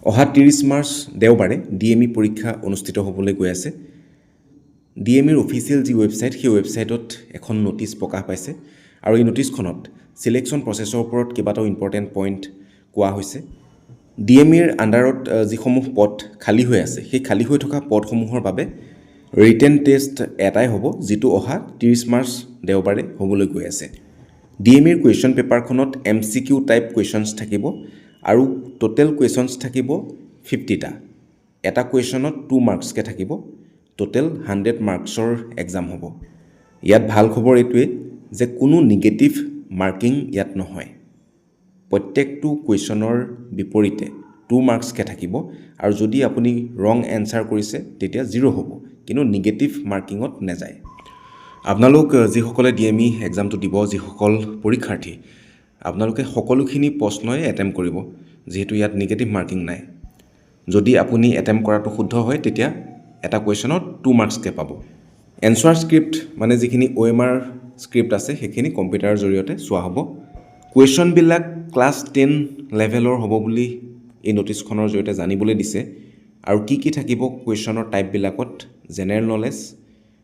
অহা 30 মাৰ্চ দেওবাৰে DME পৰীক্ষা অনুষ্ঠিত হ'বলৈ গৈ আছে। DMEৰ অফিচিয়েল যি ৱেবছাইট, সেই ৱেবছাইটত এখন ন'টিছ প্ৰকাশ পাইছে আৰু এই ন'টিছখনত ছিলেকশ্যন প্ৰচেছৰ ওপৰত কেইবাটাও ইম্পৰ্টেণ্ট পইণ্ট কোৱা হৈছে। DMEৰ আণ্ডাৰত যিসমূহ পদ খালী হৈ আছে, সেই খালী হৈ থকা পদসমূহৰ বাবে ৰিটেন টেষ্ট এটাই হ'ব, যিটো অহা 30 মাৰ্চ দেওবাৰে হ'বলৈ গৈ আছে। DMEৰ কুৱেশ্যন পেপাৰখনত MCQ টাইপ কুৱেশ্যনছ থাকিব আৰু টোটেল কুৱেশ্যনছ থাকিব 50টা। এটা কুৱেশ্যনত 2 মাৰ্কছকৈ থাকিব, টোটেল 100 মাৰ্কছৰ এক্সাম হ'ব। ইয়াত ভাল খবৰ এইটোৱে যে কোনো নিগেটিভ মাৰ্কিং ইয়াত নহয়। প্ৰত্যেকটো কুৱেশ্যনৰ বিপৰীতে 2 মাৰ্কছকৈ থাকিব আৰু যদি আপুনি ৰং এনচাৰ কৰিছে তেতিয়া 0 হ'ব, কিন্তু নিগেটিভ মাৰ্কিঙত নাযায়। আপোনালোক যিসকলে DME এক্সামটো দিব, যিসকল পৰীক্ষাৰ্থী, আপোনালোকে সকলোখিনি প্ৰশ্নই এটেম্প কৰিব, যিহেতু ইয়াত নিগেটিভ মাৰ্কিং নাই। যদি আপুনি এটেম্প কৰাটো শুদ্ধ হয় তেতিয়া এটা কুৱেশ্যনত 2 মাৰ্কছকৈ পাব। এনচাৰ স্ক্ৰিপ্ট মানে যিখিনি OMR স্ক্ৰিপ্ট আছে সেইখিনি কম্পিউটাৰৰ জৰিয়তে চোৱা হ'ব। কুৱেশ্যনবিলাক ক্লাছ 10 লেভেলৰ হ'ব বুলি এই ন'টিছখনৰ জৰিয়তে জানিবলৈ দিছে। আৰু কি কি থাকিব কুৱেশ্যনৰ টাইপবিলাকত: জেনেৰেল নলেজ,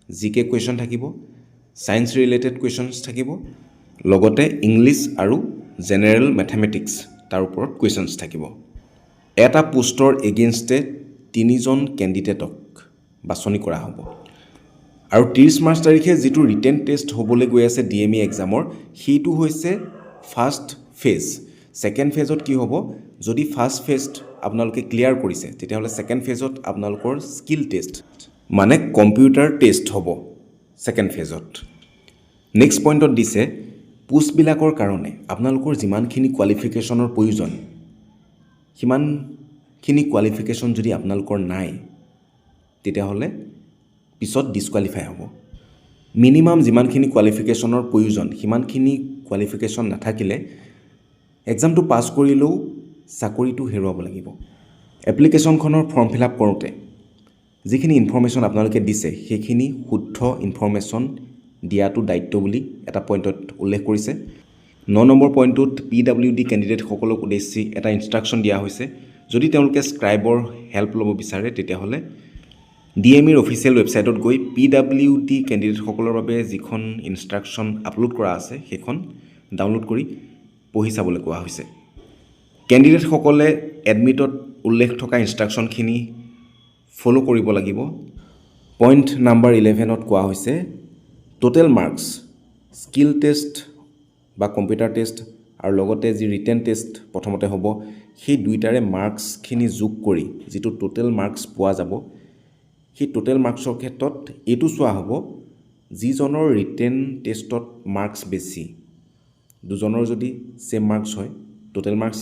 GK কুৱেশ্যন থাকিব, ছায়েন্স ৰিলেটেড কুৱেশ্যনছ থাকিব, লগতে ইংলিছ আৰু জেনেৰেল মেথমেটিক্স তাৰ ওপৰত কুৱেশ্যনছ থাকিব। এটা পোষ্টৰ এগেইনষ্টে 3জন কেণ্ডিডেটক বাছনি কৰা হ'ব। আৰু 30 মাৰ্চ তাৰিখে যিটো ৰিটেন টেষ্ট হ'বলৈ গৈ আছে DME এক্সামৰ, সেইটো হৈছে ফাৰ্ষ্ট ফেজ। ছেকেণ্ড ফেজত কি হ'ব, যদি ফাৰ্ষ্ট ফেজ আপোনালোকে ক্লিয়াৰ কৰিছে তেতিয়াহ'লে ছেকেণ্ড ফেজত আপোনালোকৰ স্কিল টেষ্ট মানে কম্পিউটাৰ টেষ্ট হ'ব ছেকেণ্ড ফেজত। নেক্সট পইণ্টত দিছে পোষ্টবিলাকৰ কাৰণে আপোনালোকৰ যিমানখিনি কোৱালিফিকেশ্যনৰ প্ৰয়োজন, সিমানখিনি কোৱালিফিকেশ্যন যদি আপোনালোকৰ নাই তেতিয়াহ'লে পিছত ডিছকুৱালিফাই হ'ব। মিনিমাম যিমানখিনি কোৱালিফিকেশ্যনৰ প্ৰয়োজন সিমানখিনি কোৱালিফিকেশ্যন নাথাকিলে এক্সামটো পাছ কৰিলেও চাকৰিটো হেৰুৱাব লাগিব। এপ্লিকেশ্যনখনৰ ফৰ্ম ফিল আপ কৰোঁতে যিখিনি ইনফৰ্মেশ্যন আপোনালোকে দিছে সেইখিনি শুদ্ধ ইনফৰ্মেশ্যন দিয়াটো দায়িত্ব বুলি এটা পইণ্টত উল্লেখ কৰিছে। 9 নম্বৰ পইণ্টটোত PWD কেণ্ডিডেটসকলক উদ্দেশ্যি এটা ইনষ্ট্ৰাকশ্যন দিয়া হৈছে। যদি তেওঁলোকে স্ক্ৰাইবৰ হেল্প ল'ব বিচাৰে তেতিয়াহ'লে DMEৰ অফিচিয়েল ৱেবছাইটত গৈ PWD কেণ্ডিডেটসকলৰ বাবে যিখন ইনষ্ট্ৰাকশ্যন আপলোড কৰা আছে সেইখন ডাউনলোড কৰি পঢ়ি চাবলৈ কোৱা হৈছে। কেণ্ডিডেটসকলে এডমিটত উল্লেখ থকা ইনষ্ট্ৰাকশ্যনখিনি ফ'ল' কৰিব লাগিব। পইণ্ট নাম্বাৰ 11ত কোৱা হৈছে টোটেল মাৰ্কছ, স্কিল টেষ্ট বা কম্পিউটাৰ টেষ্ট আৰু লগতে যি ৰিটেন টেষ্ট প্ৰথমতে হ'ব, সেই দুইটাৰে মাৰ্কছখিনি যোগ কৰি যিটো টোটেল মাৰ্কছ পোৱা যাব, সেই টোটেল মাৰ্কছৰ ক্ষেত্ৰত এইটো চোৱা হ'ব যিজনৰ ৰিটেন টেষ্টত মাৰ্কছ বেছি, দুজনৰ যদি ছেম মাৰ্কছ হয়, টোটেল মাৰ্কছ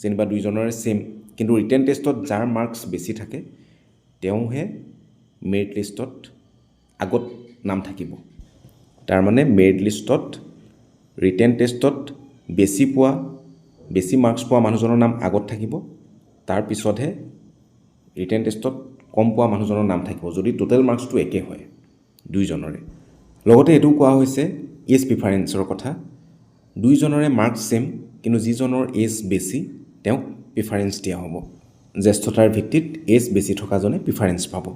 যেনিবা দুইজনৰে ছেম, কিন্তু ৰিটেন টেষ্টত যাৰ মাৰ্কছ বেছি থাকে তেওঁহে মেৰিট লিষ্টত আগত নাম থাকিব। তাৰমানে মেৰিট লিষ্টত ৰিটেন টেষ্টত বেছি মাৰ্কছ পোৱা মানুহজনৰ নাম আগত থাকিব, তাৰপিছতহে ৰিটেন টেষ্টত কম পোৱা মানুহজনৰ নাম থাকিব, যদি টোটেল মাৰ্কছটো একে হয় দুইজনৰে। লগতে এইটো কোৱা হৈছে এজ প্ৰিফাৰেঞ্চৰ কথা। দুইজনৰে মাৰ্কছ ছেম, কিন্তু যিজনৰ এজ বেছি তেওঁক প্ৰিফাৰেঞ্চ দিয়া হ'ব। জ্যেষ্ঠতাৰ ভিত্তিত এজ বেছি থকাজনে প্ৰিফাৰেঞ্চ পাব।